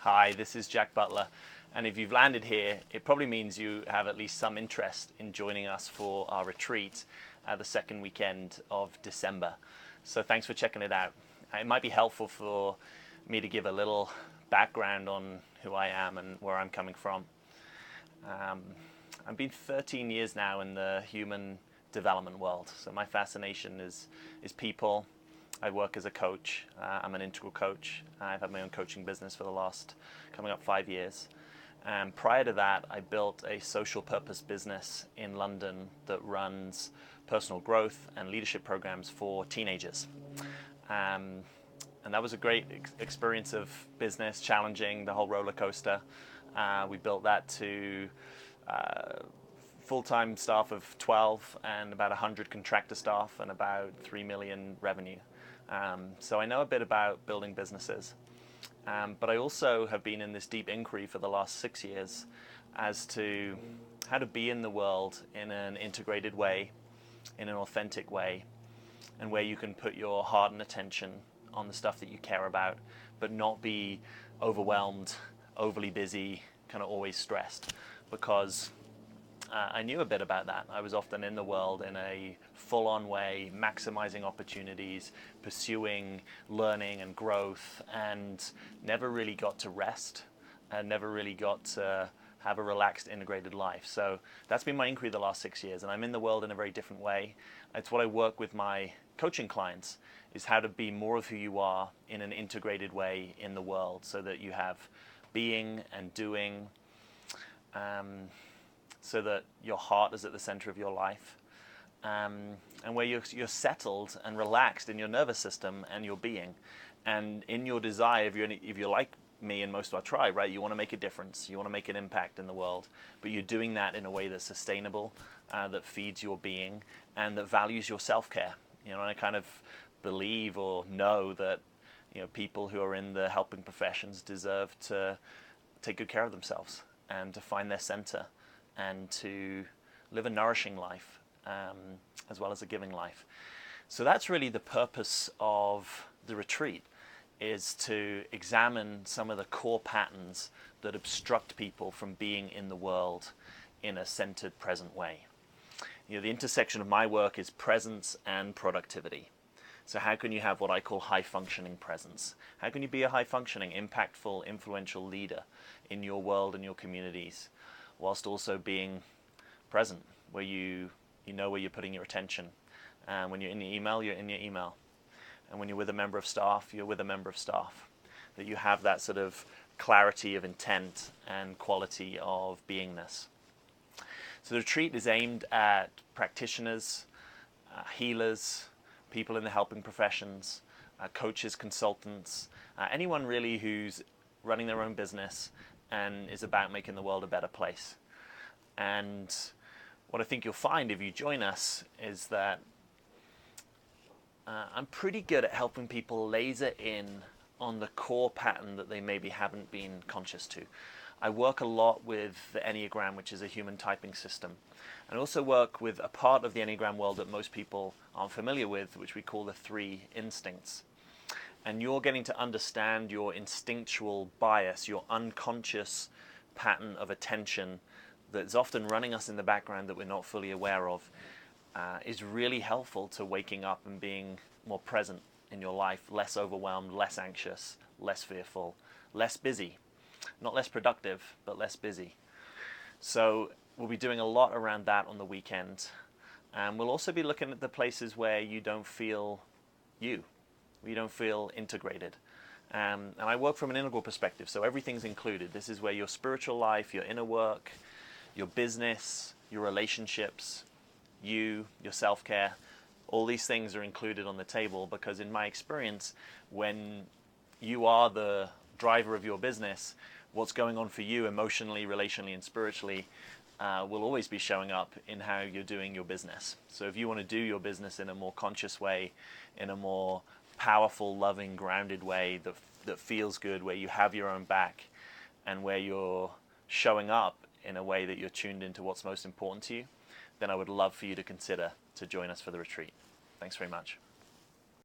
Hi, this is Jack Butler, and if you've landed here, it probably means you have at least some interest in joining us for our retreat the second weekend of December. So thanks for checking it out. It might be helpful for me to give a little background on who I am and where I'm coming from. I've been 13 years now in the human development world, so my fascination is people. I work as a coach. I'm an integral coach. I've had my own coaching business for the last coming up 5 years. And prior to that, I built a social purpose business in London that runs personal growth and leadership programs for teenagers. And that was a great experience of business, challenging, the whole roller coaster. We built that to full-time staff of 12 and about 100 contractor staff and about 3 million revenue. So I know a bit about building businesses, but I also have been in this deep inquiry for the last 6 years as to how to be in the world in an integrated way, in an authentic way, and where you can put your heart and attention on the stuff that you care about, but not be overwhelmed, overly busy, kind of always stressed, because I knew a bit about that. I was often in the world in a full-on way, maximizing opportunities, pursuing learning and growth, and never really got to rest and never really got to have a relaxed, integrated life. So that's been my inquiry the last 6 years, and I'm in the world in a very different way. It's what I work with my coaching clients, is how to be more of who you are in an integrated way in the world, so that you have being and doing, so that your heart is at the center of your life, and where you're settled and relaxed in your nervous system and your being, and in your desire. If you're like me and most of our tribe, right, you want to make a difference, you want to make an impact in the world, but you're doing that in a way that's sustainable, that feeds your being, and that values your self-care. And I kind of believe or know that people who are in the helping professions deserve to take good care of themselves and to find their center and to live a nourishing life, as well as a giving life. So that's really the purpose of the retreat, is to examine some of the core patterns that obstruct people from being in the world in a centered, present way. The intersection of my work is presence and productivity. So how can you have what I call high-functioning presence? How can you be a high-functioning, impactful, influential leader in your world and your communities, whilst also being present, where you know where you're putting your attention. And when you're in your email, you're in your email. And when you're with a member of staff, you're with a member of staff. That you have that sort of clarity of intent and quality of beingness. So the retreat is aimed at practitioners, healers, people in the helping professions, coaches, consultants, anyone really who's running their own business and is about making the world a better place. And what I think you'll find if you join us is that I'm pretty good at helping people laser in on the core pattern that they maybe haven't been conscious to. I work a lot with the Enneagram, which is a human typing system. And I also work with a part of the Enneagram world that most people aren't familiar with, which we call the 3 instincts. And you're getting to understand your instinctual bias, your unconscious pattern of attention that's often running us in the background that we're not fully aware of, is really helpful to waking up and being more present in your life, less overwhelmed, less anxious, less fearful, less busy. Not less productive, but less busy. So we'll be doing a lot around that on the weekend. And we'll also be looking at the places where you don't feel you. You don't feel integrated. And I work from an integral perspective, so everything's included. This is where your spiritual life, your inner work, your business, your relationships, your self-care, all these things are included on the table, because in my experience, when you are the driver of your business, what's going on for you emotionally, relationally, and spiritually will always be showing up in how you're doing your business. So if you want to do your business in a more conscious way, in a more powerful, loving, grounded way that feels good, where you have your own back, and where you're showing up in a way that you're tuned into what's most important to you, then I would love for you to consider to join us for the retreat. Thanks very much.